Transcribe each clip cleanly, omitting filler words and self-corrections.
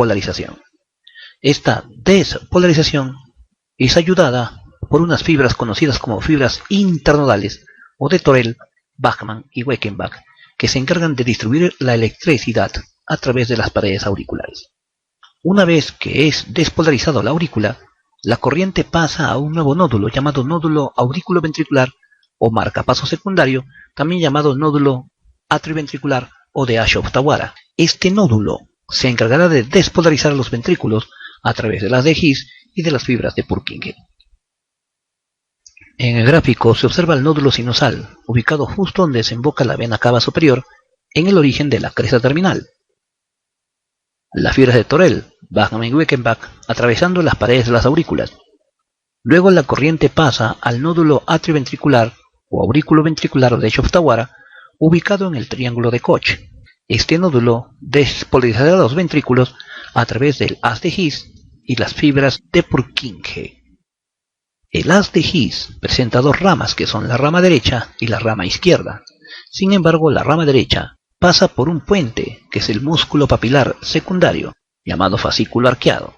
despolarización. Esta despolarización es ayudada por unas fibras conocidas como fibras internodales o de Thorell, Bachmann y Weichenbach, que se encargan de distribuir la electricidad a través de las paredes auriculares. Una vez que es despolarizado la aurícula, la corriente pasa a un nuevo nódulo llamado nódulo aurículo-ventricular o marcapaso secundario, también llamado nódulo atrioventricular o de Ashok-Tawara. Este nódulo se encargará de despolarizar los ventrículos a través de las de His y de las fibras de Purkinje. En el gráfico se observa el nódulo sinusal, ubicado justo donde desemboca la vena cava superior, en el origen de la cresta terminal. Las fibras de Thorell, Bachmann y Weichenbach atravesando las paredes de las aurículas. Luego la corriente pasa al nódulo atrioventricular o aurículo-ventricular de Ashok-Tawara, ubicado en el triángulo de Koch. Este nódulo despolarizará los ventrículos a través del haz de His y las fibras de Purkinje. El haz de His presenta dos ramas, que son la rama derecha y la rama izquierda. Sin embargo, la rama derecha pasa por un puente, que es el músculo papilar secundario, llamado fascículo arqueado,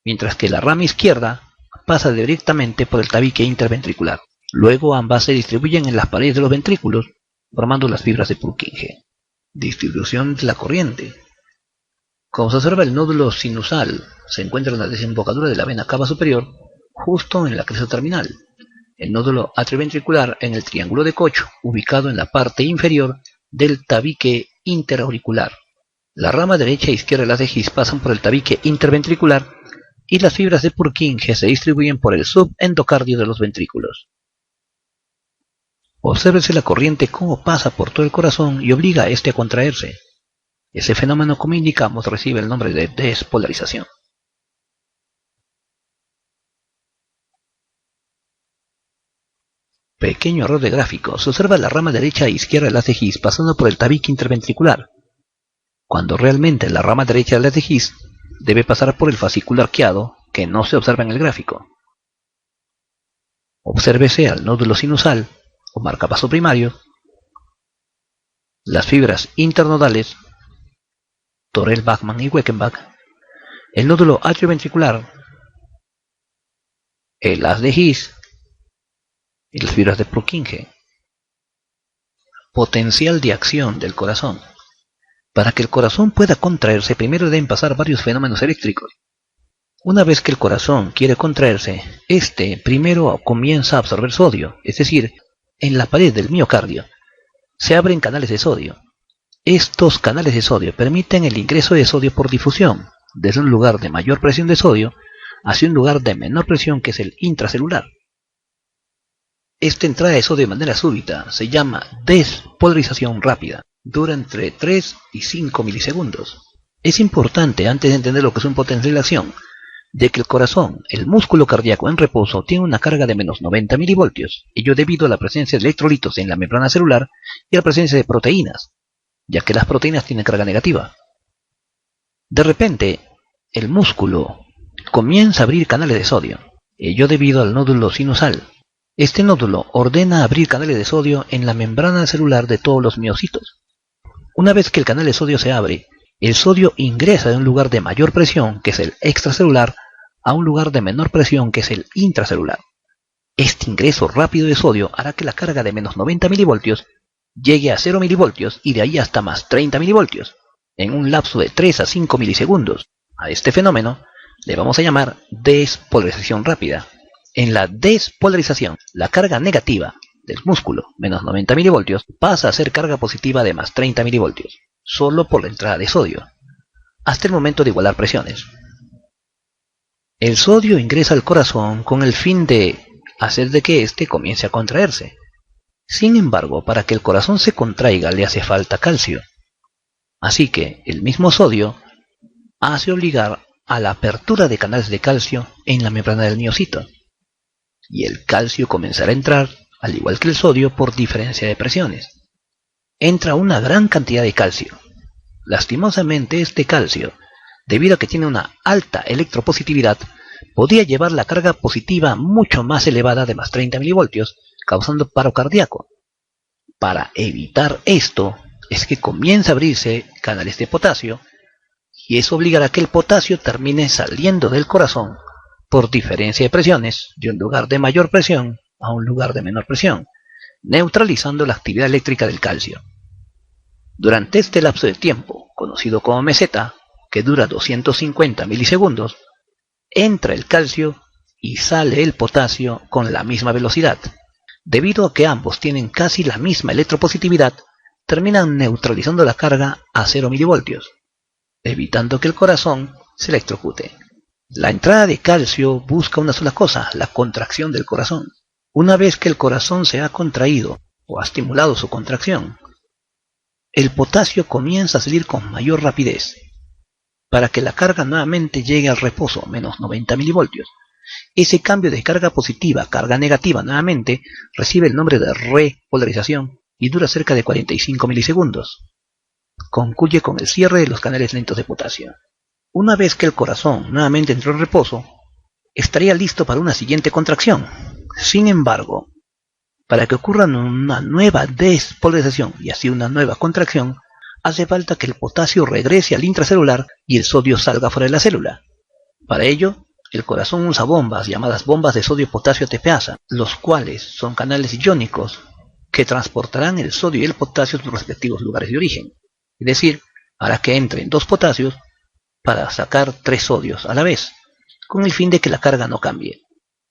mientras que la rama izquierda pasa directamente por el tabique interventricular. Luego ambas se distribuyen en las paredes de los ventrículos, formando las fibras de Purkinje. Distribución de la corriente. Como se observa, el nódulo sinusal se encuentra en la desembocadura de la vena cava superior, justo en la cresta terminal. El nódulo atrioventricular en el triángulo de Koch, ubicado en la parte inferior del tabique interauricular. La rama derecha e izquierda de las de His pasan por el tabique interventricular y las fibras de Purkinje se distribuyen por el subendocardio de los ventrículos. Obsérvese la corriente cómo pasa por todo el corazón y obliga a este a contraerse. Ese fenómeno, como indicamos, recibe el nombre de despolarización. Pequeño error de gráfico. Se observa la rama derecha e izquierda de las de His pasando por el tabique interventricular, cuando realmente la rama derecha de las de His debe pasar por el fascículo arqueado, que no se observa en el gráfico. Obsérvese al nódulo sinusal o marcapaso primario, las fibras internodales, Thorell, Bachmann y Weichenbach, el nódulo atrioventricular, el haz de His y las fibras de Purkinje. Potencial de acción del corazón. Para que el corazón pueda contraerse, primero deben pasar varios fenómenos eléctricos. Una vez que el corazón quiere contraerse, este primero comienza a absorber sodio, es decir, en la pared del miocardio se abren canales de sodio. Estos canales de sodio permiten el ingreso de sodio por difusión, desde un lugar de mayor presión de sodio hacia un lugar de menor presión, que es el intracelular. Esta entrada de sodio de manera súbita se llama despolarización rápida. Dura entre 3 y 5 milisegundos. Es importante, antes de entender lo que es un potencial de acción, de que el corazón, el músculo cardíaco en reposo, tiene una carga de menos 90 milivoltios, ello debido a la presencia de electrolitos en la membrana celular y a la presencia de proteínas, ya que las proteínas tienen carga negativa. De repente, el músculo comienza a abrir canales de sodio, ello debido al nódulo sinusal. Este nódulo ordena abrir canales de sodio en la membrana celular de todos los miocitos. Una vez que el canal de sodio se abre, el sodio ingresa de un lugar de mayor presión, que es el extracelular, a un lugar de menor presión, que es el intracelular. Este ingreso rápido de sodio hará que la carga de menos 90 milivoltios llegue a 0 milivoltios y de ahí hasta más 30 milivoltios, en un lapso de 3 a 5 milisegundos. A este fenómeno le vamos a llamar despolarización rápida. En la despolarización, la carga negativa del músculo, menos 90 milivoltios, pasa a ser carga positiva de más 30 milivoltios, solo por la entrada de sodio, hasta el momento de igualar presiones. El sodio ingresa al corazón con el fin de hacer de que éste comience a contraerse. Sin embargo, para que el corazón se contraiga le hace falta calcio. Así que el mismo sodio hace obligar a la apertura de canales de calcio en la membrana del miocito. Y el calcio comenzará a entrar, al igual que el sodio, por diferencia de presiones. Entra una gran cantidad de calcio. Lastimosamente, este calcio, debido a que tiene una alta electropositividad, podía llevar la carga positiva mucho más elevada de más 30 milivoltios, causando paro cardíaco. Para evitar esto, es que comienza a abrirse canales de potasio y eso obligará a que el potasio termine saliendo del corazón por diferencia de presiones de un lugar de mayor presión a un lugar de menor presión, neutralizando la actividad eléctrica del calcio. Durante este lapso de tiempo, conocido como meseta, que dura 250 milisegundos, entra el calcio y sale el potasio con la misma velocidad. Debido a que ambos tienen casi la misma electropositividad, terminan neutralizando la carga a 0 milivoltios, evitando que el corazón se electrocute. La entrada de calcio busca una sola cosa, la contracción del corazón. Una vez que el corazón se ha contraído o ha estimulado su contracción, el potasio comienza a salir con mayor rapidez, para que la carga nuevamente llegue al reposo, menos 90 milivoltios. Ese cambio de carga positiva a carga negativa nuevamente recibe el nombre de repolarización y dura cerca de 45 milisegundos. Concluye con el cierre de los canales lentos de potasio. Una vez que el corazón nuevamente entró en reposo, estaría listo para una siguiente contracción. Sin embargo, para que ocurra una nueva despolarización y así una nueva contracción, hace falta que el potasio regrese al intracelular y el sodio salga fuera de la célula. Para ello, el corazón usa bombas llamadas bombas de sodio-potasio ATPasa, los cuales son canales iónicos que transportarán el sodio y el potasio a sus respectivos lugares de origen. Es decir, hará que entren 2 potasios para sacar 3 sodios a la vez, con el fin de que la carga no cambie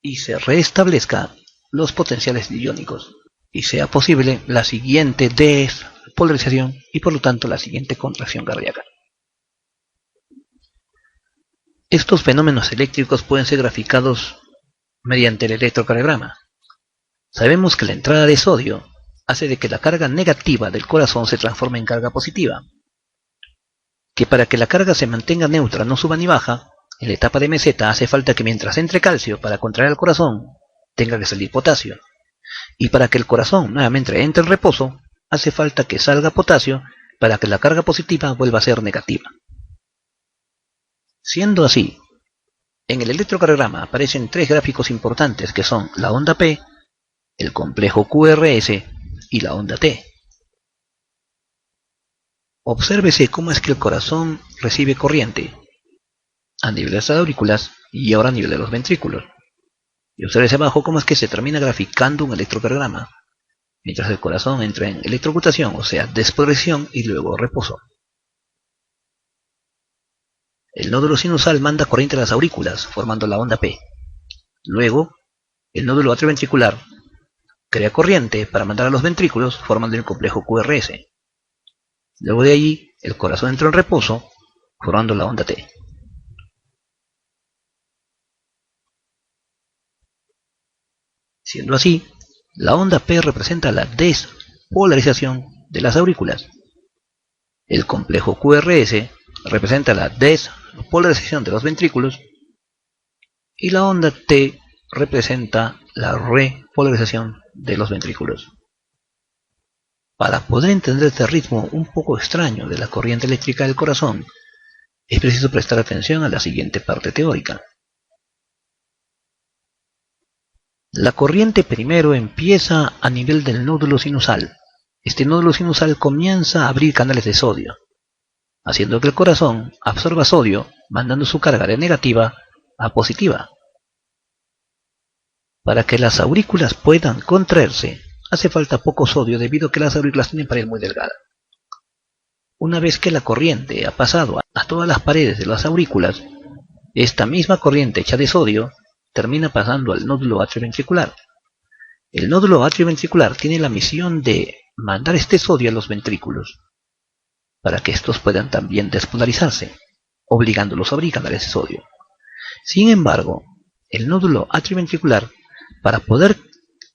y se restablezca los potenciales iónicos y sea posible la siguiente despolarización y por lo tanto la siguiente contracción cardíaca. Estos fenómenos eléctricos pueden ser graficados mediante el electrocardiograma. Sabemos que la entrada de sodio hace de que la carga negativa del corazón se transforme en carga positiva, que para que la carga se mantenga neutra, no suba ni baja, en la etapa de meseta hace falta que mientras entre calcio para contraer el corazón, tenga que salir potasio, y para que el corazón nuevamente entre en reposo, hace falta que salga potasio para que la carga positiva vuelva a ser negativa. Siendo así, en el electrocardiograma aparecen 3 gráficos importantes que son la onda P, el complejo QRS y la onda T. Obsérvese cómo es que el corazón recibe corriente a nivel de las aurículas y ahora a nivel de los ventrículos. Y obsérvese abajo cómo es que se termina graficando un electrocardiograma, mientras el corazón entra en electrocutación, o sea, despolarización y luego reposo. El nódulo sinusal manda corriente a las aurículas, formando la onda P. Luego, el nódulo atrioventricular crea corriente para mandar a los ventrículos, formando el complejo QRS. Luego de allí, el corazón entró en reposo, formando la onda T. Siendo así, la onda P representa la despolarización de las aurículas. El complejo QRS representa la despolarización de los ventrículos y la onda T representa la repolarización de los ventrículos. Para poder entender este ritmo un poco extraño de la corriente eléctrica del corazón, es preciso prestar atención a la siguiente parte teórica. La corriente primero empieza a nivel del nódulo sinusal. Este nódulo sinusal comienza a abrir canales de sodio, haciendo que el corazón absorba sodio, mandando su carga de negativa a positiva. Para que las aurículas puedan contraerse, hace falta poco sodio debido a que las aurículas tienen pared muy delgada. Una vez que la corriente ha pasado a todas las paredes de las aurículas, esta misma corriente hecha de sodio termina pasando al nódulo atrioventricular. El nódulo atrioventricular tiene la misión de mandar este sodio a los ventrículos, para que estos puedan también despolarizarse, obligándolos a abrir canales de sodio. Sin embargo, el nódulo atrioventricular, para poder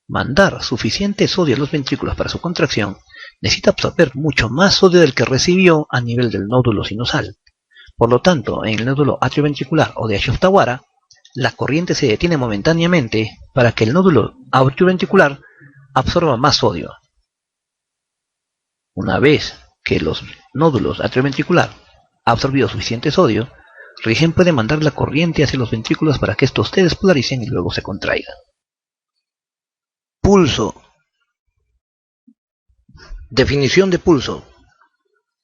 mandar suficiente sodio a los ventrículos para su contracción, necesita absorber mucho más sodio del que recibió a nivel del nódulo sinusal. Por lo tanto, en el nódulo atrioventricular o de Ashok-Tawara, la corriente se detiene momentáneamente para que el nódulo atrioventricular absorba más sodio. Una vez que los nódulos atrioventricular ha absorbido suficiente sodio, recién puede mandar la corriente hacia los ventrículos para que estos se despolaricen y luego se contraigan. Pulso. Definición de pulso.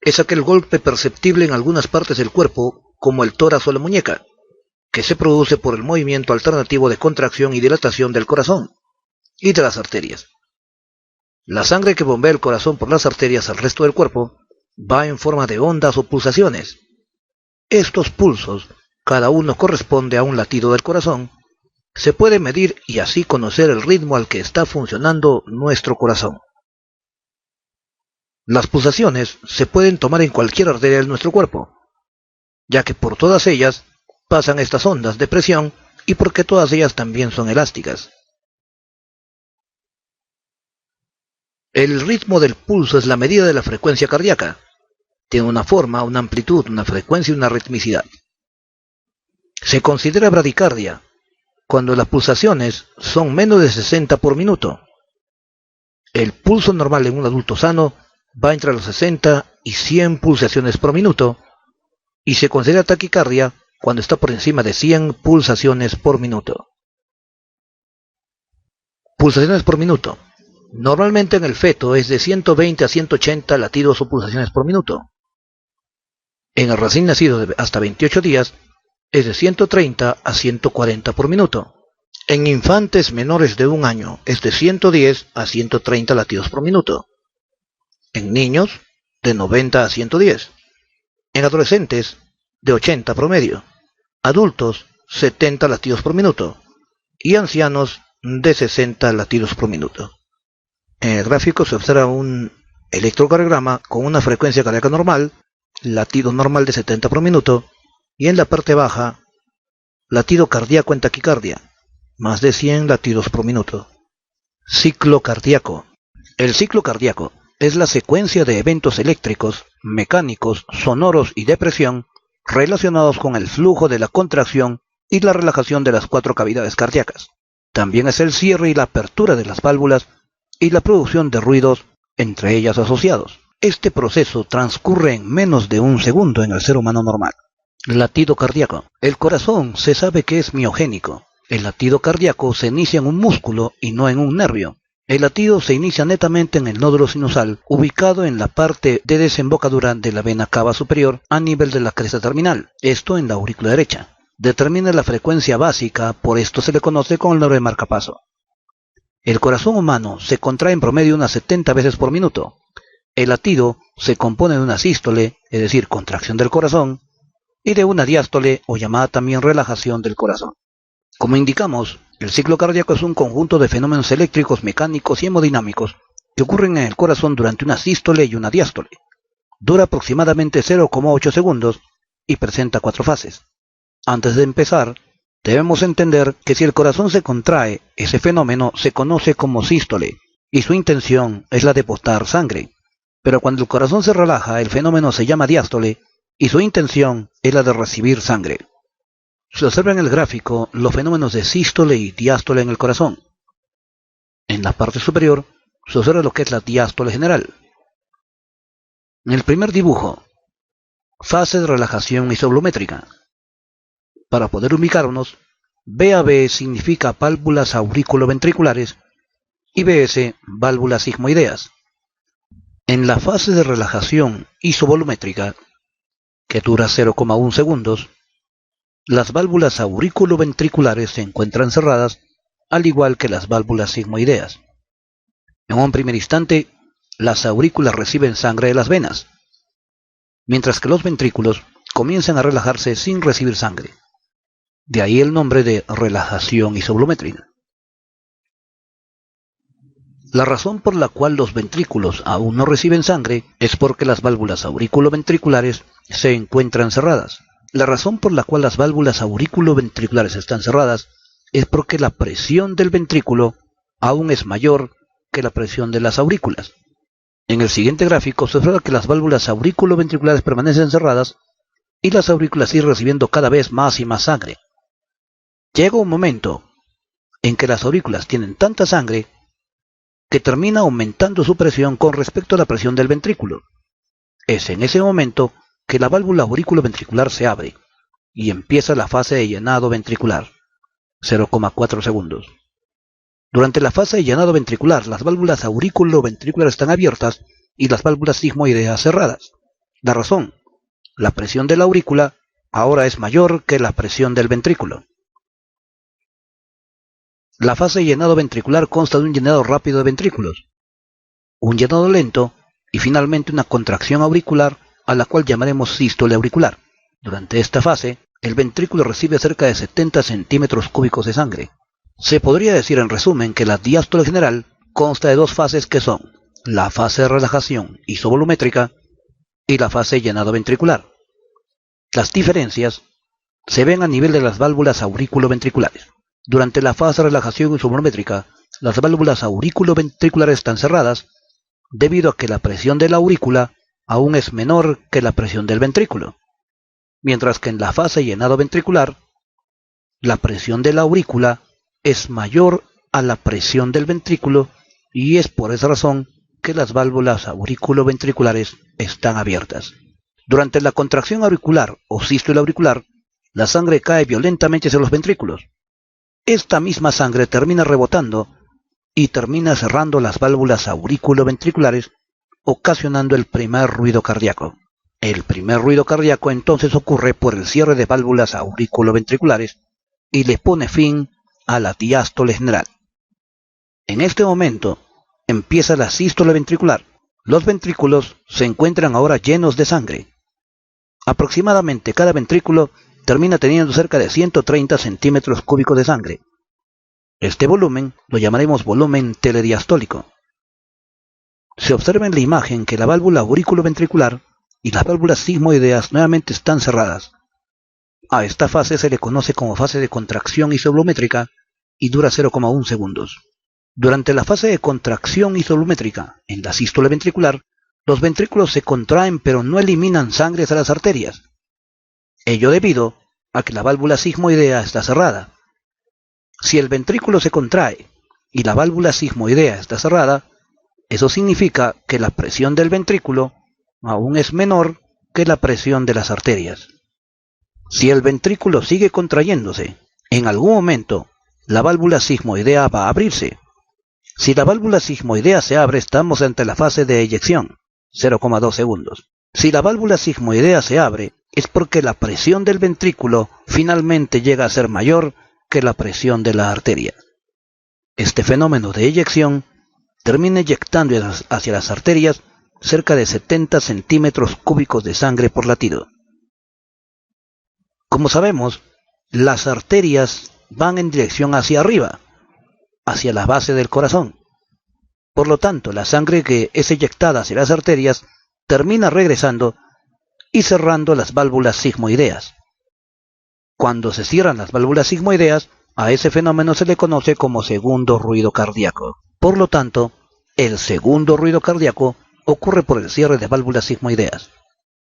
es aquel golpe perceptible en algunas partes del cuerpo, como el tórax o la muñeca, que se produce por el movimiento alternativo de contracción y dilatación del corazón y de las arterias. La sangre que bombea el corazón por las arterias al resto del cuerpo va en forma de ondas o pulsaciones. Estos pulsos, cada uno corresponde a un latido del corazón, se puede medir y así conocer el ritmo al que está funcionando nuestro corazón. Las pulsaciones se pueden tomar en cualquier arteria de nuestro cuerpo, ya que por todas ellas pasan estas ondas de presión y porque todas ellas también son elásticas. El ritmo del pulso es la medida de la frecuencia cardíaca. Tiene una forma, una amplitud, una frecuencia y una ritmicidad. Se considera bradicardia cuando las pulsaciones son menos de 60 por minuto. El pulso normal en un adulto sano va entre los 60 y 100 pulsaciones por minuto y se considera taquicardia cuando está por encima de 100 pulsaciones por minuto. Pulsaciones por minuto. Normalmente en el feto es de 120 a 180 latidos o pulsaciones por minuto. En el recién nacido de hasta 28 días es de 130 a 140 por minuto. En infantes menores de 1 año es de 110 a 130 latidos por minuto. En niños, de 90 a 110. En adolescentes, de 80 promedio. Adultos, 70 latidos por minuto. Y ancianos, de 60 latidos por minuto. En el gráfico se observa un electrocardiograma con una frecuencia cardíaca normal, latido normal de 70 por minuto, y en la parte baja, latido cardíaco en taquicardia, más de 100 latidos por minuto. Ciclo cardíaco. El ciclo cardíaco es la secuencia de eventos eléctricos, mecánicos, sonoros y de presión relacionados con el flujo de la contracción y la relajación de las 4 cavidades cardíacas. También es el cierre y la apertura de las válvulas y la producción de ruidos, entre ellas asociados. Este proceso transcurre en menos de 1 segundo en el ser humano normal. Latido cardíaco. El corazón se sabe que es miogénico. El latido cardíaco se inicia en un músculo y no en un nervio. El latido se inicia netamente en el nódulo sinusal, ubicado en la parte de desembocadura de la vena cava superior a nivel de la cresta terminal, esto en la aurícula derecha. Determina la frecuencia básica, por esto se le conoce como el nombre de marcapaso. El corazón humano se contrae en promedio unas 70 veces por minuto. El latido se compone de una sístole, es decir, contracción del corazón, y de una diástole, o llamada también relajación del corazón. Como indicamos, el ciclo cardíaco es un conjunto de fenómenos eléctricos, mecánicos y hemodinámicos que ocurren en el corazón durante una sístole y una diástole. Dura aproximadamente 0,8 segundos y presenta 4 fases. Antes de empezar, debemos entender que si el corazón se contrae, ese fenómeno se conoce como sístole y su intención es la de botar sangre. Pero cuando el corazón se relaja, el fenómeno se llama diástole y su intención es la de recibir sangre. Se observa en el gráfico los fenómenos de sístole y diástole en el corazón. En la parte superior se observa lo que es la diástole general. En el primer dibujo, fase de relajación isobolométrica. Para poder ubicarnos, VAB significa válvulas aurículo-ventriculares y BS válvulas sigmoideas. En la fase de relajación isovolumétrica, que dura 0,1 segundos, las válvulas aurículo-ventriculares se encuentran cerradas, al igual que las válvulas sigmoideas. En un primer instante, las aurículas reciben sangre de las venas, mientras que los ventrículos comienzan a relajarse sin recibir sangre. De ahí el nombre de relajación isovolumétrica. La razón por la cual los ventrículos aún no reciben sangre es porque las válvulas aurículo-ventriculares se encuentran cerradas. La razón por la cual las válvulas aurículo-ventriculares están cerradas es porque la presión del ventrículo aún es mayor que la presión de las aurículas. En el siguiente gráfico se observa que las válvulas aurículo-ventriculares permanecen cerradas y las aurículas siguen recibiendo cada vez más y más sangre. Llega un momento en que las aurículas tienen tanta sangre que termina aumentando su presión con respecto a la presión del ventrículo. Es en ese momento que la válvula aurículo-ventricular se abre y empieza la fase de llenado ventricular, 0,4 segundos. Durante la fase de llenado ventricular, las válvulas aurículo-ventriculares están abiertas y las válvulas sigmoideas cerradas. La razón: la presión de la aurícula ahora es mayor que la presión del ventrículo. La fase de llenado ventricular consta de un llenado rápido de ventrículos, un llenado lento y finalmente una contracción auricular a la cual llamaremos sístole auricular. Durante esta fase, el ventrículo recibe cerca de 70 centímetros cúbicos de sangre. Se podría decir en resumen que la diástole general consta de dos fases que son la fase de relajación isovolumétrica y la fase de llenado ventricular. Las diferencias se ven a nivel de las válvulas aurículo-ventriculares. Durante la fase de relajación isovolumétrica, las válvulas aurículo-ventriculares están cerradas debido a que la presión de la aurícula aún es menor que la presión del ventrículo, mientras que en la fase de llenado ventricular, la presión de la aurícula es mayor a la presión del ventrículo y es por esa razón que las válvulas aurículo-ventriculares están abiertas. Durante la contracción auricular o sístole auricular, la sangre cae violentamente hacia los ventrículos. Esta misma sangre termina rebotando y termina cerrando las válvulas aurículo-ventriculares, ocasionando el primer ruido cardíaco. El primer ruido cardíaco entonces ocurre por el cierre de válvulas aurículo-ventriculares y le pone fin a la diástole general. En este momento empieza la sístole ventricular. Los ventrículos se encuentran ahora llenos de sangre. Aproximadamente cada ventrículo termina teniendo cerca de 130 centímetros cúbicos de sangre. Este volumen lo llamaremos volumen telediastólico. Se observa en la imagen que la válvula aurículo-ventricular y las válvulas sigmoideas nuevamente están cerradas. A esta fase se le conoce como fase de contracción isovolumétrica y dura 0,1 segundos. Durante la fase de contracción isovolumétrica, en la sístole ventricular, los ventrículos se contraen pero no eliminan sangre a las arterias. Ello debido a que la válvula sigmoidea está cerrada. Si el ventrículo se contrae y la válvula sigmoidea está cerrada, eso significa que la presión del ventrículo aún es menor que la presión de las arterias. Si el ventrículo sigue contrayéndose, en algún momento la válvula sigmoidea va a abrirse. Si la válvula sigmoidea se abre, estamos ante la fase de eyección, 0,2 segundos. Si la válvula sigmoidea se abre, es porque la presión del ventrículo finalmente llega a ser mayor que la presión de la arteria. Este fenómeno de eyección termina eyectando hacia las arterias cerca de 70 centímetros cúbicos de sangre por latido. Como sabemos, las arterias van en dirección hacia arriba, hacia la base del corazón. Por lo tanto, la sangre que es eyectada hacia las arterias termina regresando y cerrando las válvulas sigmoideas. Cuando se cierran las válvulas sigmoideas, a ese fenómeno se le conoce como segundo ruido cardíaco. Por lo tanto, el segundo ruido cardíaco ocurre por el cierre de válvulas sigmoideas.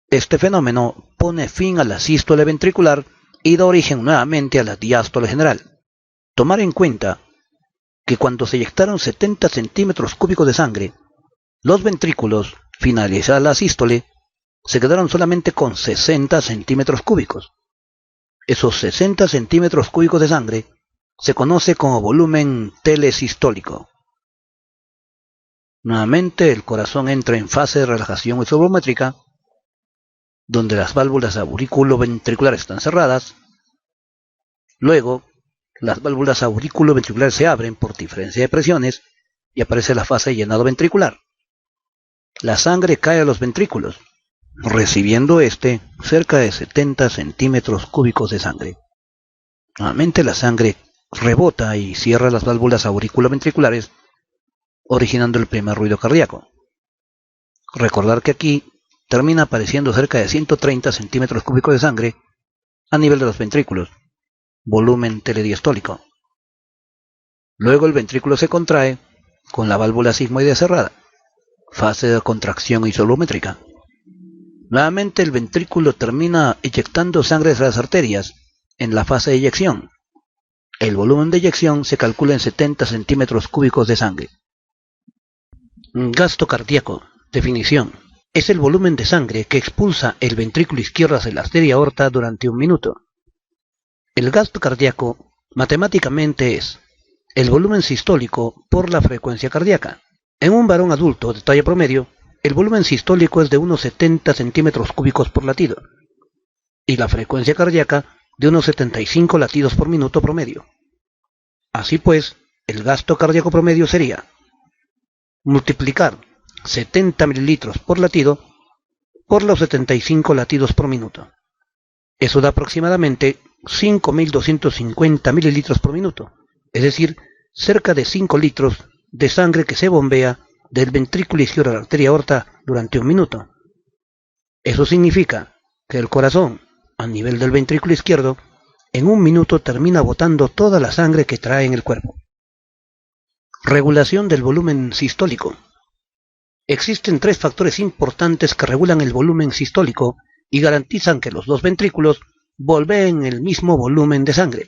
Este fenómeno pone fin a la sístole ventricular y da origen nuevamente a la diástole general. Tomar en cuenta que cuando se eyectaron 70 centímetros cúbicos de sangre, los ventrículos, finalizada la sístole, se quedaron solamente con 60 centímetros cúbicos. Esos 60 centímetros cúbicos de sangre se conoce como volumen telesistólico. Nuevamente el corazón entra en fase de relajación isovolumétrica, donde las válvulas aurículo-ventriculares están cerradas. Luego, las válvulas aurículo-ventriculares se abren por diferencia de presiones y aparece la fase de llenado ventricular. La sangre cae a los ventrículos, recibiendo cerca de 70 centímetros cúbicos de sangre. Nuevamente la sangre rebota y cierra las válvulas aurículo-ventriculares, originando el primer ruido cardíaco. Recordar que aquí termina apareciendo cerca de 130 centímetros cúbicos de sangre a nivel de los ventrículos, volumen telediastólico. Luego el ventrículo se contrae con la válvula sigmoidea cerrada, fase de contracción isovolumétrica. Nuevamente el ventrículo termina eyectando sangre hacia las arterias en la fase de eyección. El volumen de eyección se calcula en 70 centímetros cúbicos de sangre. Gasto cardíaco. Definición: es el volumen de sangre que expulsa el ventrículo izquierdo hacia la arteria aorta durante un minuto. El gasto cardíaco matemáticamente es el volumen sistólico por la frecuencia cardíaca. En un varón adulto de talla promedio, el volumen sistólico es de unos 70 centímetros cúbicos por latido y la frecuencia cardíaca de unos 75 latidos por minuto promedio. Así pues, el gasto cardíaco promedio sería multiplicar 70 mililitros por latido por los 75 latidos por minuto. Eso da aproximadamente 5.250 mililitros por minuto, es decir, cerca de 5 litros de sangre que se bombea del ventrículo izquierdo a la arteria aorta durante un minuto. Eso significa que el corazón, a nivel del ventrículo izquierdo, en un minuto termina botando toda la sangre que trae en el cuerpo. Regulación del volumen sistólico. Existen 3 factores importantes que regulan el volumen sistólico y garantizan que los dos ventrículos bombeen el mismo volumen de sangre.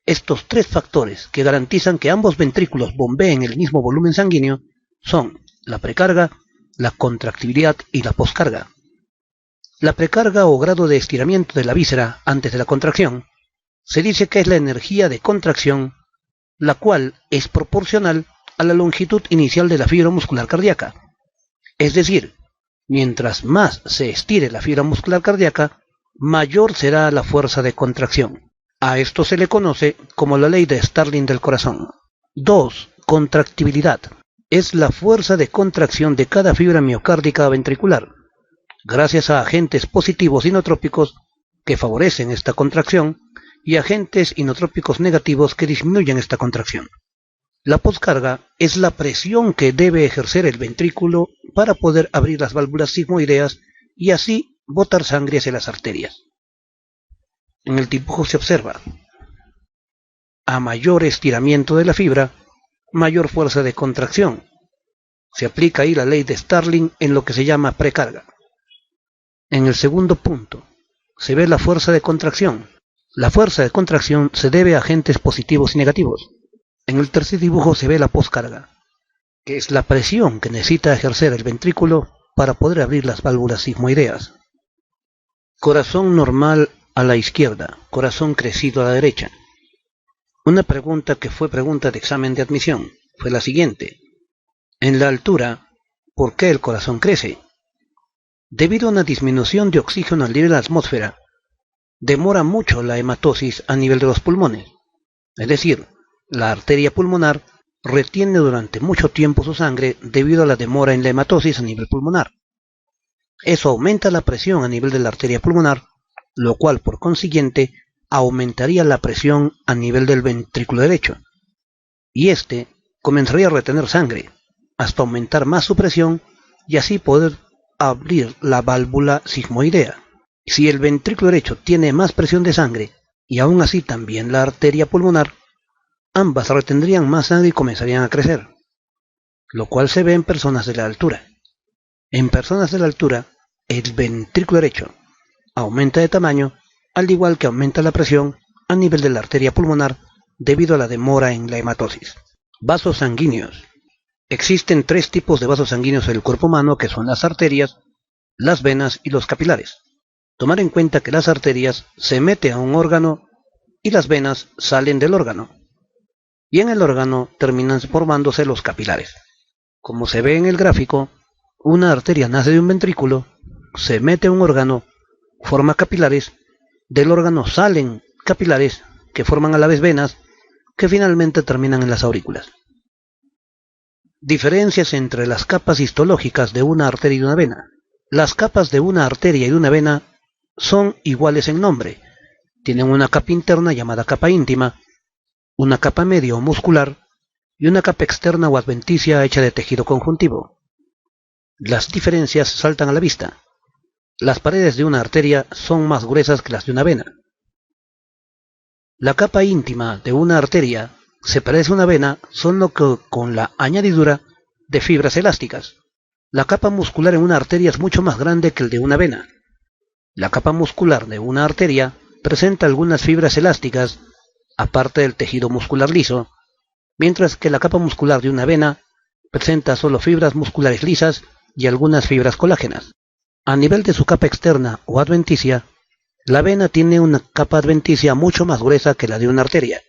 Estos 3 factores que garantizan que ambos ventrículos bombeen el mismo volumen sanguíneo son la precarga, la contractibilidad y la poscarga. La precarga o grado de estiramiento de la víscera antes de la contracción se dice que es la energía de contracción, la cual es proporcional a la longitud inicial de la fibra muscular cardíaca. Es decir, mientras más se estire la fibra muscular cardíaca, mayor será la fuerza de contracción. A esto se le conoce como la ley de Starling del corazón. 2. Contractibilidad. Es la fuerza de contracción de cada fibra miocárdica ventricular, gracias a agentes positivos inotrópicos que favorecen esta contracción y agentes inotrópicos negativos que disminuyen esta contracción. La poscarga es la presión que debe ejercer el ventrículo para poder abrir las válvulas sigmoideas y así botar sangre hacia las arterias. En el dibujo se observa, a mayor estiramiento de la fibra, mayor fuerza de contracción. Se aplica ahí la ley de Starling en lo que se llama precarga. En el segundo punto, se ve la fuerza de contracción. La fuerza de contracción se debe a agentes positivos y negativos. En el tercer dibujo se ve la poscarga, que es la presión que necesita ejercer el ventrículo para poder abrir las válvulas sigmoideas. Corazón normal a la izquierda, corazón crecido a la derecha. Una pregunta que fue pregunta de examen de admisión fue la siguiente. En la altura, ¿por qué el corazón crece? Debido a una disminución de oxígeno al nivel de la atmósfera, demora mucho la hematosis a nivel de los pulmones. Es decir, la arteria pulmonar retiene durante mucho tiempo su sangre debido a la demora en la hematosis a nivel pulmonar. Eso aumenta la presión a nivel de la arteria pulmonar, lo cual por consiguiente aumentaría la presión a nivel del ventrículo derecho. Y este comenzaría a retener sangre hasta aumentar más su presión y así poder abrir la válvula sigmoidea. Si el ventrículo derecho tiene más presión de sangre y aún así también la arteria pulmonar, ambas retendrían más sangre y comenzarían a crecer, lo cual se ve en personas de la altura. En personas de la altura, el ventrículo derecho aumenta de tamaño, al igual que aumenta la presión a nivel de la arteria pulmonar debido a la demora en la hematosis. Vasos sanguíneos. Existen 3 tipos de vasos sanguíneos en el cuerpo humano, que son las arterias, las venas y los capilares. Tomar en cuenta que las arterias se meten a un órgano y las venas salen del órgano. Y en el órgano terminan formándose los capilares. Como se ve en el gráfico, una arteria nace de un ventrículo, se mete a un órgano, forma capilares, del órgano salen capilares que forman a la vez venas, que finalmente terminan en las aurículas. Diferencias entre las capas histológicas de una arteria y una vena. Las capas de una arteria y de una vena son iguales en nombre. Tienen una capa interna llamada capa íntima, una capa media o muscular y una capa externa o adventicia hecha de tejido conjuntivo. Las diferencias saltan a la vista. Las paredes de una arteria son más gruesas que las de una vena. La capa íntima de una arteria se parece a una vena solo que con la añadidura de fibras elásticas. La capa muscular en una arteria es mucho más grande que el de una vena. La capa muscular de una arteria presenta algunas fibras elásticas, aparte del tejido muscular liso, mientras que la capa muscular de una vena presenta solo fibras musculares lisas y algunas fibras colágenas. A nivel de su capa externa o adventicia, la vena tiene una capa adventicia mucho más gruesa que la de una arteria.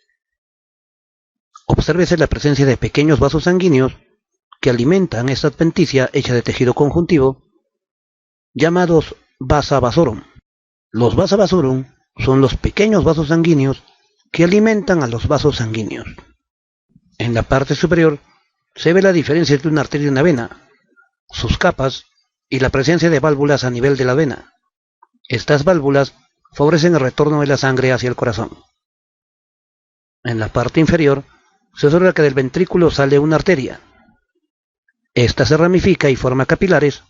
Obsérvese la presencia de pequeños vasos sanguíneos que alimentan esta adventicia hecha de tejido conjuntivo, llamados vasa vasorum. Los vasa vasorum son los pequeños vasos sanguíneos que alimentan a los vasos sanguíneos. En la parte superior se ve la diferencia entre una arteria y una vena, sus capas y la presencia de válvulas a nivel de la vena. Estas válvulas favorecen el retorno de la sangre hacia el corazón. En la parte inferior se observa que del ventrículo sale una arteria. Esta se ramifica y forma capilares.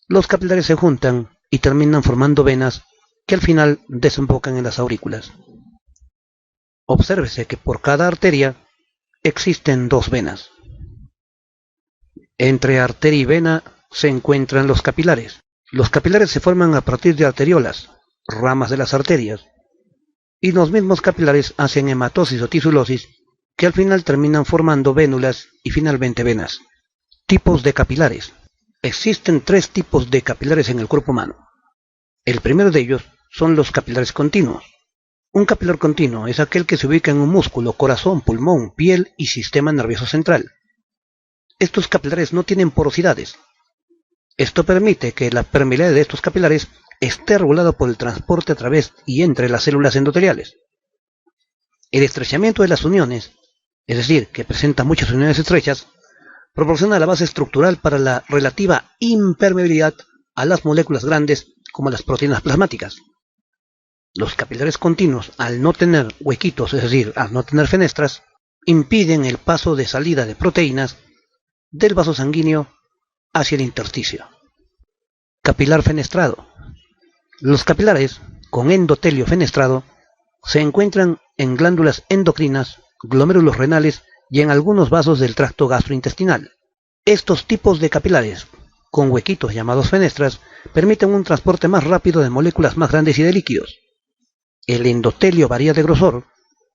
Los capilares se juntan y terminan formando venas que al final desembocan en las aurículas. Obsérvese que por cada arteria existen dos venas. Entre arteria y vena se encuentran los capilares. Los capilares se forman a partir de arteriolas, ramas de las arterias, y los mismos capilares hacen hematosis o tisulosis que al final terminan formando vénulas y finalmente venas. Tipos de capilares. Existen tres tipos de capilares en el cuerpo humano. El primero de ellos son los capilares continuos. Un capilar continuo es aquel que se ubica en un músculo, corazón, pulmón, piel y sistema nervioso central. Estos capilares no tienen porosidades. Esto permite que la permeabilidad de estos capilares esté regulado por el transporte a través y entre las células endoteliales. El estrechamiento de las uniones, es decir, que presenta muchas uniones estrechas, proporciona la base estructural para la relativa impermeabilidad a las moléculas grandes como las proteínas plasmáticas. Los capilares continuos, al no tener huequitos, es decir, al no tener fenestras, impiden el paso de salida de proteínas del vaso sanguíneo hacia el intersticio. Capilar fenestrado. Los capilares con endotelio fenestrado se encuentran en glándulas endocrinas, glomérulos renales y en algunos vasos del tracto gastrointestinal. Estos tipos de capilares, con huequitos llamados fenestras, permiten un transporte más rápido de moléculas más grandes y de líquidos. El endotelio varía de grosor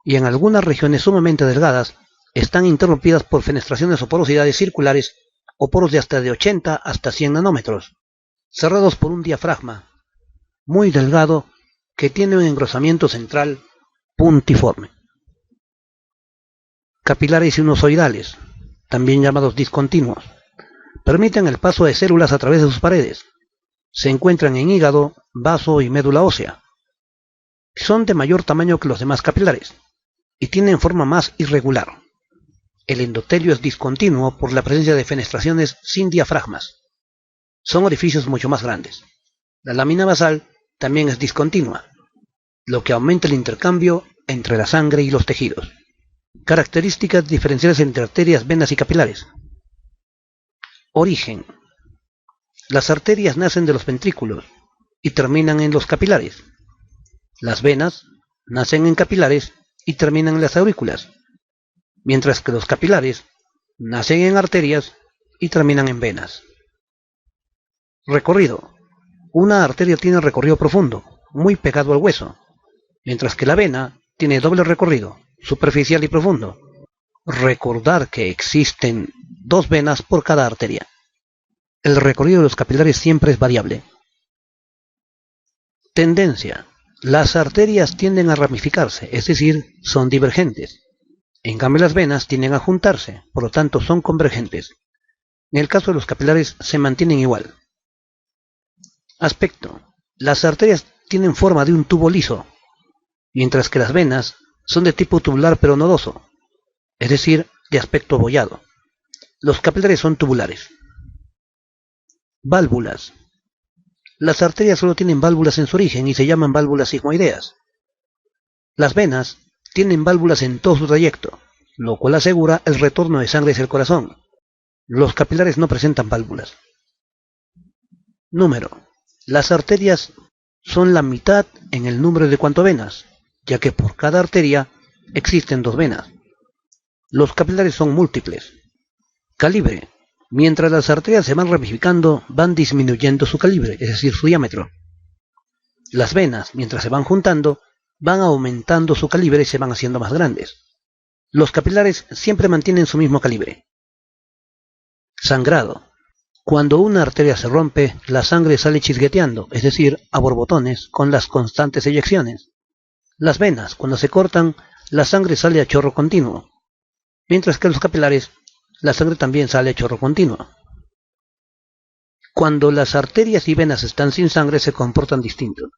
y en algunas regiones sumamente delgadas están interrumpidas por fenestraciones o porosidades circulares o poros de hasta de 80 hasta 100 nanómetros, cerrados por un diafragma muy delgado que tiene un engrosamiento central puntiforme. Capilares sinusoidales, también llamados discontinuos, permiten el paso de células a través de sus paredes. Se encuentran en hígado, vaso y médula ósea. Son de mayor tamaño que los demás capilares y tienen forma más irregular. El endotelio es discontinuo por la presencia de fenestraciones sin diafragmas. Son orificios mucho más grandes. La lámina basal también es discontinua, lo que aumenta el intercambio entre la sangre y los tejidos. Características diferenciales entre arterias, venas y capilares. Origen. Las arterias nacen de los ventrículos y terminan en los capilares. Las venas nacen en capilares y terminan en las aurículas, mientras que los capilares nacen en arterias y terminan en venas. Recorrido. Una arteria tiene recorrido profundo, muy pegado al hueso, mientras que la vena tiene doble recorrido, superficial y profundo. Recordar que existen dos venas por cada arteria. El recorrido de los capilares siempre es variable. Tendencia. Las arterias tienden a ramificarse, es decir, son divergentes. En cambio las venas tienden a juntarse, por lo tanto son convergentes. En el caso de los capilares se mantienen igual. Aspecto. Las arterias tienen forma de un tubo liso, mientras que las venas son de tipo tubular pero nodoso, es decir, de aspecto abollado. Los capilares son tubulares. Válvulas. Las arterias solo tienen válvulas en su origen y se llaman válvulas sigmoideas. Las venas tienen válvulas en todo su trayecto, lo cual asegura el retorno de sangre hacia el corazón. Los capilares no presentan válvulas. Número. Las arterias son la mitad en el número de cuanto venas, ya que por cada arteria existen dos venas. Los capilares son múltiples. Calibre. Mientras las arterias se van ramificando, van disminuyendo su calibre, es decir, su diámetro. Las venas, mientras se van juntando, van aumentando su calibre y se van haciendo más grandes. Los capilares siempre mantienen su mismo calibre. Sangrado. Cuando una arteria se rompe, la sangre sale chisgueteando, es decir, a borbotones, con las constantes eyecciones. Las venas, cuando se cortan, la sangre sale a chorro continuo, mientras que los capilares, la sangre también sale a chorro continuo. Cuando las arterias y venas están sin sangre se comportan distinto.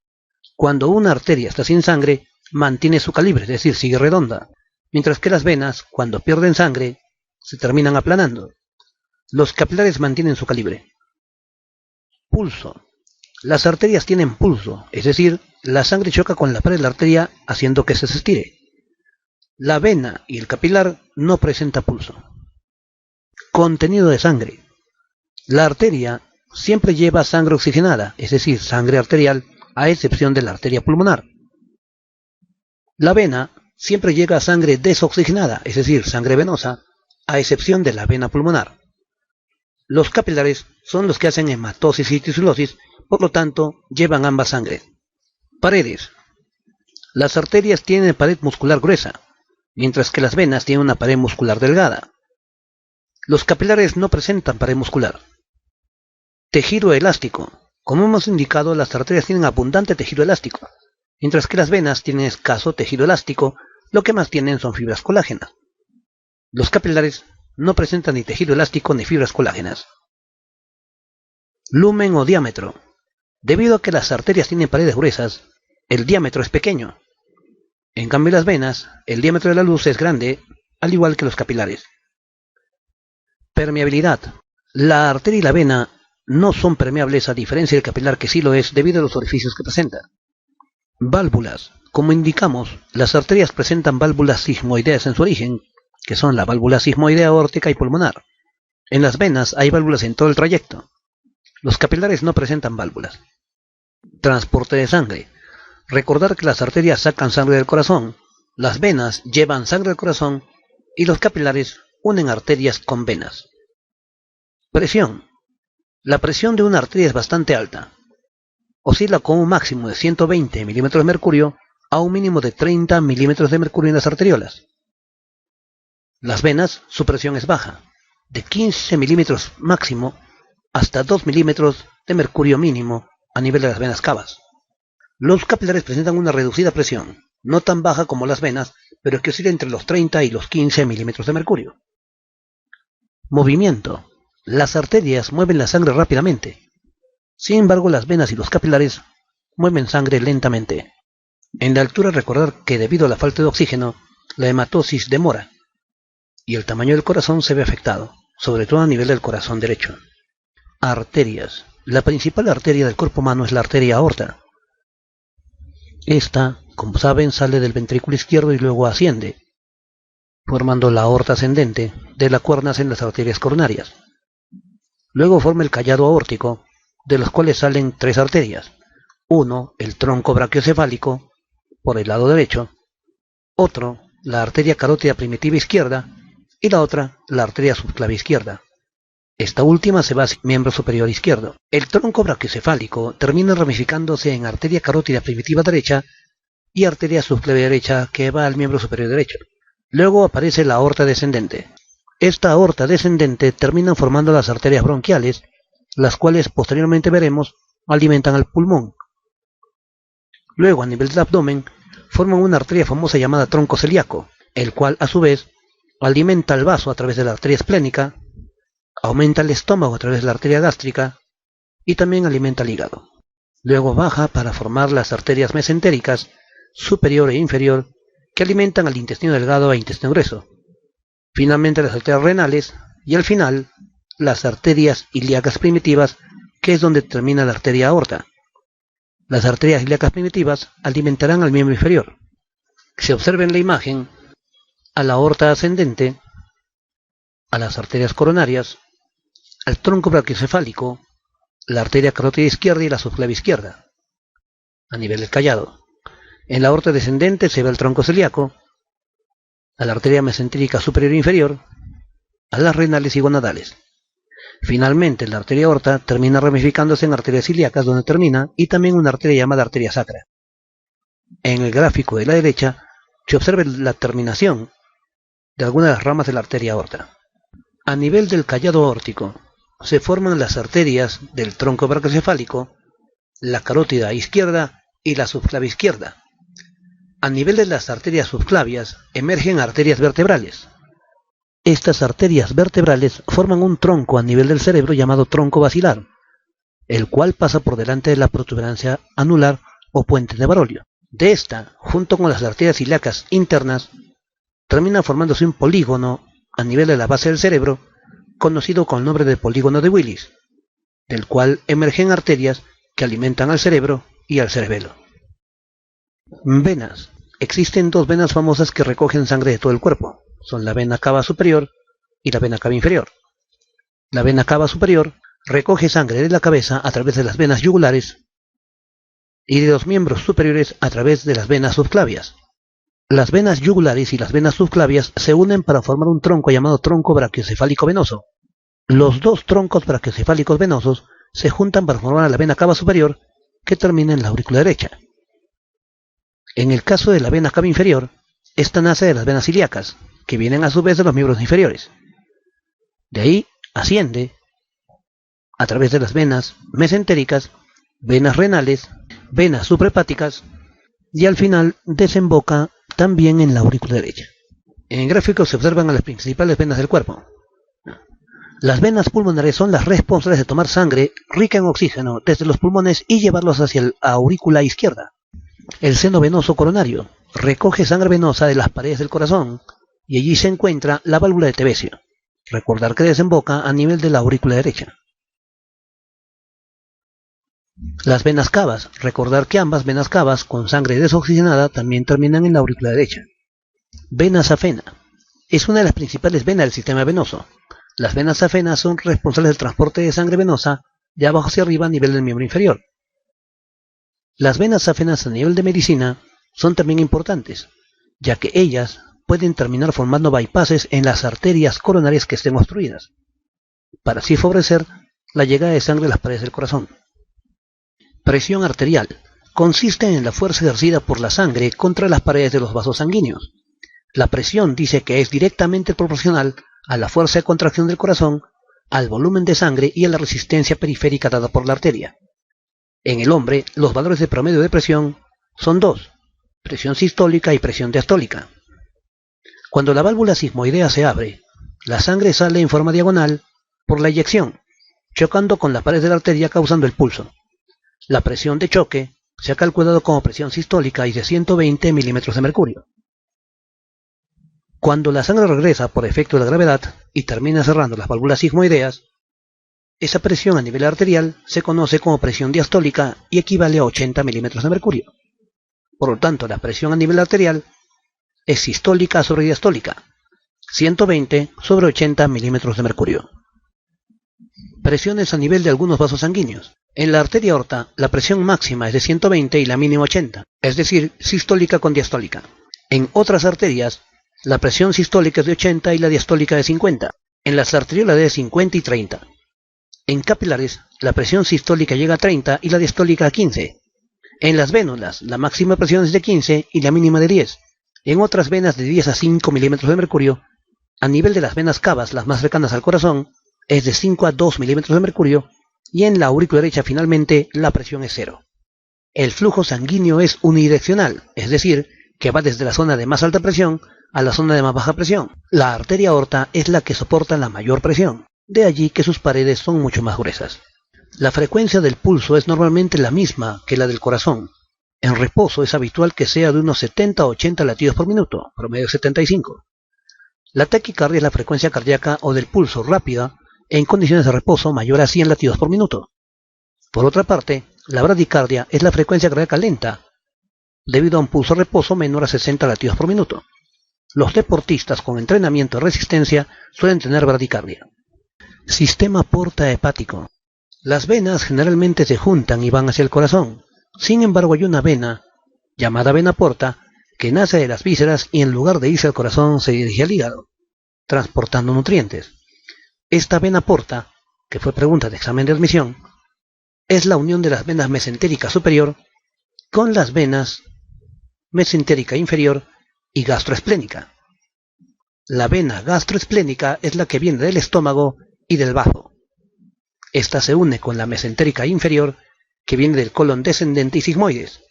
Cuando una arteria está sin sangre, mantiene su calibre, es decir, sigue redonda, mientras que las venas, cuando pierden sangre, se terminan aplanando. Los capilares mantienen su calibre. Pulso. Las arterias tienen pulso, es decir, la sangre choca con la pared de la arteria haciendo que se estire. La vena y el capilar no presenta pulso. Contenido de sangre. La arteria siempre lleva sangre oxigenada, es decir, sangre arterial, a excepción de la arteria pulmonar. La vena siempre llega a sangre desoxigenada, es decir, sangre venosa, a excepción de la vena pulmonar. Los capilares son los que hacen hematosis y tisulosis, por lo tanto, llevan ambas sangres. Paredes. Las arterias tienen pared muscular gruesa, mientras que las venas tienen una pared muscular delgada. Los capilares no presentan pared muscular. Tejido elástico. Como hemos indicado, las arterias tienen abundante tejido elástico, mientras que las venas tienen escaso tejido elástico, lo que más tienen son fibras colágenas. Los capilares no presentan ni tejido elástico ni fibras colágenas. Lumen o diámetro. Debido a que las arterias tienen paredes gruesas, el diámetro es pequeño. En cambio, las venas, el diámetro de la luz es grande, al igual que los capilares. Permeabilidad. La arteria y la vena no son permeables, a diferencia del capilar, que sí lo es debido a los orificios que presenta. Válvulas. Como indicamos, las arterias presentan válvulas sigmoideas en su origen, que son la válvula sigmoidea aórtica y pulmonar. En las venas hay válvulas en todo el trayecto. Los capilares no presentan válvulas. Transporte de sangre. Recordar que las arterias sacan sangre del corazón, las venas llevan sangre al corazón y los capilares unen arterias con venas. Presión. La presión de una arteria es bastante alta. Oscila con un máximo de 120 milímetros de mercurio a un mínimo de 30 milímetros de mercurio en las arteriolas. Las venas, su presión es baja, de 15 milímetros máximo hasta 2 milímetros de mercurio mínimo a nivel de las venas cavas. Los capilares presentan una reducida presión, no tan baja como las venas, pero que oscila entre los 30 y los 15 milímetros de mercurio. Movimiento. Las arterias mueven la sangre rápidamente. Sin embargo, las venas y los capilares mueven sangre lentamente. En la altura, recordar que debido a la falta de oxígeno, la hematosis demora y el tamaño del corazón se ve afectado, sobre todo a nivel del corazón derecho. Arterias. La principal arteria del cuerpo humano es la arteria aorta. Esta, como saben, sale del ventrículo izquierdo y luego asciende, formando la aorta ascendente, de la cual nacen las arterias coronarias. Luego forma el callado aórtico, de los cuales salen tres arterias. Uno, el tronco brachiocefálico, por el lado derecho. Otro, la arteria carótida primitiva izquierda. Y la otra, la arteria subclavia izquierda. Esta última se va hacia el miembro superior izquierdo. El tronco brachiocefálico termina ramificándose en arteria carótida primitiva derecha y arteria subclavia derecha que va al miembro superior derecho. Luego aparece la aorta descendente. Esta aorta descendente termina formando las arterias bronquiales, las cuales posteriormente veremos alimentan al pulmón. Luego, a nivel del abdomen, forman una arteria famosa llamada tronco celíaco, el cual a su vez alimenta al vaso a través de la arteria esplénica, aumenta el estómago a través de la arteria gástrica y también alimenta al hígado. Luego baja para formar las arterias mesentéricas, superior e inferior, que alimentan al intestino delgado e intestino grueso. Finalmente las arterias renales y al final las arterias ilíacas primitivas, que es donde termina la arteria aorta. Las arterias ilíacas primitivas alimentarán al miembro inferior. Se observa en la imagen a la aorta ascendente, a las arterias coronarias, al tronco brachiocefálico, la arteria carótida izquierda y la subclavia izquierda, a nivel del callado. En la aorta descendente se ve el tronco celíaco, a la arteria mesentérica superior e inferior, a las renales y gonadales. Finalmente, la arteria aorta termina ramificándose en arterias ilíacas, donde termina, y también una arteria llamada arteria sacra. En el gráfico de la derecha se observa la terminación de algunas de las ramas de la arteria aorta. A nivel del callado aórtico se forman las arterias del tronco brachiocefálico, la carótida izquierda y la subclavia izquierda. A nivel de las arterias subclavias emergen arterias vertebrales. Estas arterias vertebrales forman un tronco a nivel del cerebro llamado tronco basilar, el cual pasa por delante de la protuberancia anular o puente de Barolio. De esta, junto con las arterias ilíacas internas, termina formándose un polígono a nivel de la base del cerebro, conocido con el nombre de polígono de Willis, del cual emergen arterias que alimentan al cerebro y al cerebelo. Venas. Existen dos venas famosas que recogen sangre de todo el cuerpo. Son la vena cava superior y la vena cava inferior. La vena cava superior recoge sangre de la cabeza a través de las venas yugulares y de los miembros superiores a través de las venas subclavias. Las venas yugulares y las venas subclavias se unen para formar un tronco llamado tronco brachiocefálico venoso. Los dos troncos brachiocefálicos venosos se juntan para formar la vena cava superior, que termina en la aurícula derecha. En el caso de la vena cava inferior, esta nace de las venas ilíacas, que vienen a su vez de los miembros inferiores. De ahí asciende a través de las venas mesentéricas, venas renales, venas suprahepáticas y al final desemboca también en la aurícula derecha. En el gráfico se observan a las principales venas del cuerpo. Las venas pulmonares son las responsables de tomar sangre rica en oxígeno desde los pulmones y llevarlos hacia la aurícula izquierda. El seno venoso coronario recoge sangre venosa de las paredes del corazón y allí se encuentra la válvula de Tevesio. Recordar que desemboca a nivel de la aurícula derecha. Las venas cavas, recordar que ambas venas cavas con sangre desoxigenada también terminan en la aurícula derecha. Vena safena. Es una de las principales venas del sistema venoso. Las venas safenas son responsables del transporte de sangre venosa de abajo hacia arriba a nivel del miembro inferior. Las venas safenas a nivel de medicina son también importantes, ya que ellas pueden terminar formando bypasses en las arterias coronarias que estén obstruidas, para así favorecer la llegada de sangre a las paredes del corazón. Presión arterial. Consiste en la fuerza ejercida por la sangre contra las paredes de los vasos sanguíneos. La presión dice que es directamente proporcional a la fuerza de contracción del corazón, al volumen de sangre y a la resistencia periférica dada por la arteria. En el hombre, los valores de promedio de presión son dos: presión sistólica y presión diastólica. Cuando la válvula sigmoidea se abre, la sangre sale en forma diagonal por la eyección, chocando con la pared de la arteria causando el pulso. La presión de choque se ha calculado como presión sistólica y de 120 milímetros de mercurio. Cuando la sangre regresa por efecto de la gravedad y termina cerrando las válvulas sigmoideas, esa presión a nivel arterial se conoce como presión diastólica y equivale a 80 milímetros de mercurio. Por lo tanto, la presión a nivel arterial es sistólica sobre diastólica, 120 sobre 80 milímetros de mercurio. Presiones a nivel de algunos vasos sanguíneos. En la arteria aorta, la presión máxima es de 120 y la mínima 80, es decir, sistólica con diastólica. En otras arterias, la presión sistólica es de 80 y la diastólica de 50. En las arteriolas de 50 y 30. En capilares, la presión sistólica llega a 30 y la diastólica a 15. En las vénulas, la máxima presión es de 15 y la mínima de 10. En otras venas de 10 a 5 milímetros de mercurio. A nivel de las venas cavas, las más cercanas al corazón, es de 5 a 2 milímetros de mercurio. Y en la aurícula derecha, finalmente, la presión es 0. El flujo sanguíneo es unidireccional, es decir, que va desde la zona de más alta presión a la zona de más baja presión. La arteria aorta es la que soporta la mayor presión, de allí que sus paredes son mucho más gruesas. La frecuencia del pulso es normalmente la misma que la del corazón. En reposo es habitual que sea de unos 70 a 80 latidos por minuto, promedio 75. La taquicardia es la frecuencia cardíaca o del pulso rápida en condiciones de reposo mayor a 100 latidos por minuto. Por otra parte, la bradicardia es la frecuencia cardíaca lenta, debido a un pulso de reposo menor a 60 latidos por minuto. Los deportistas con entrenamiento de resistencia suelen tener bradicardia. Sistema porta hepático. Las venas generalmente se juntan y van hacia el corazón. Sin embargo, hay una vena, llamada vena porta, que nace de las vísceras y en lugar de irse al corazón se dirige al hígado, transportando nutrientes. Esta vena porta, que fue pregunta de examen de admisión, es la unión de las venas mesentérica superior con las venas mesentérica inferior y gastroesplénica. La vena gastroesplénica es la que viene del estómago y del bazo. Esta se une con la mesentérica inferior, que viene del colon descendente y sigmoides.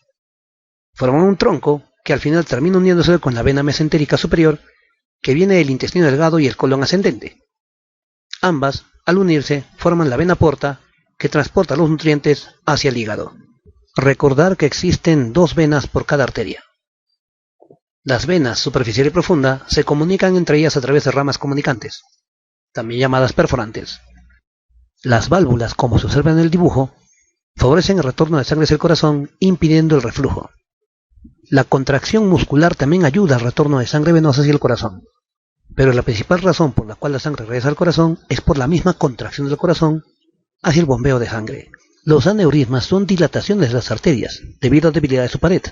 Forman un tronco que al final termina uniéndose con la vena mesentérica superior que viene del intestino delgado y el colon ascendente. Ambas, al unirse, forman la vena porta, que transporta los nutrientes hacia el hígado. Recordar que existen dos venas por cada arteria. Las venas superficial y profunda se comunican entre ellas a través de ramas comunicantes, también llamadas perforantes. Las válvulas, como se observa en el dibujo, favorecen el retorno de sangre hacia el corazón, impidiendo el reflujo. La contracción muscular también ayuda al retorno de sangre venosa hacia el corazón, pero la principal razón por la cual la sangre regresa al corazón es por la misma contracción del corazón hacia el bombeo de sangre. Los aneurismas son dilataciones de las arterias debido a debilidad de su pared.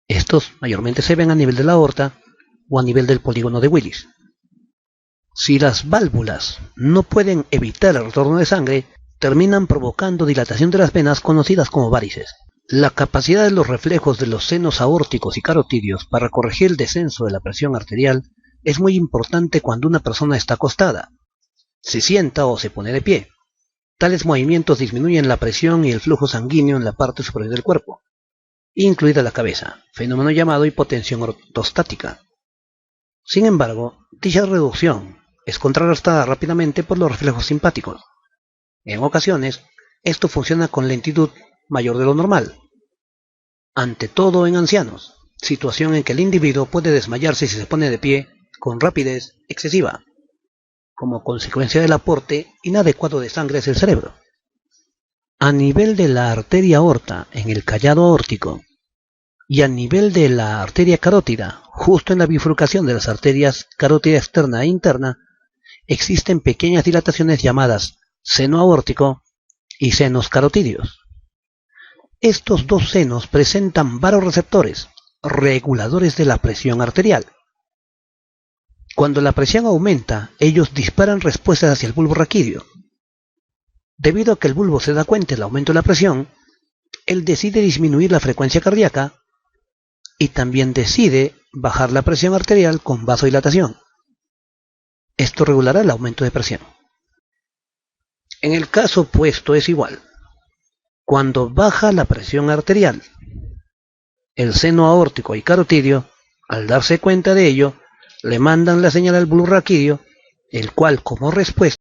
Estos mayormente se ven a nivel de la aorta o a nivel del polígono de Willis. Si las válvulas no pueden evitar el retorno de sangre, terminan provocando dilatación de las venas conocidas como varices. La capacidad de los reflejos de los senos aórticos y carotídeos para corregir el descenso de la presión arterial es muy importante cuando una persona está acostada, se sienta o se pone de pie. Tales movimientos disminuyen la presión y el flujo sanguíneo en la parte superior del cuerpo, incluida la cabeza, fenómeno llamado hipotensión ortostática. Sin embargo, dicha reducción es contrarrestada rápidamente por los reflejos simpáticos. En ocasiones, esto funciona con lentitud mayor de lo normal, ante todo en ancianos, situación en que el individuo puede desmayarse si se pone de pie con rapidez excesiva, como consecuencia del aporte inadecuado de sangre hacia el cerebro. A nivel de la arteria aorta en el callado aórtico y a nivel de la arteria carótida, justo en la bifurcación de las arterias carótida externa e interna, existen pequeñas dilataciones llamadas seno aórtico y senos carotídeos. Estos dos senos presentan varoreceptores, reguladores de la presión arterial. Cuando la presión aumenta, ellos disparan respuestas hacia el bulbo raquídeo. Debido a que el bulbo se da cuenta del aumento de la presión, él decide disminuir la frecuencia cardíaca y también decide bajar la presión arterial con vasodilatación. Esto regulará el aumento de presión. En el caso opuesto es igual. Cuando baja la presión arterial, el seno aórtico y carotídeo, al darse cuenta de ello, le mandan la señal al bulbo raquídeo, el cual como respuesta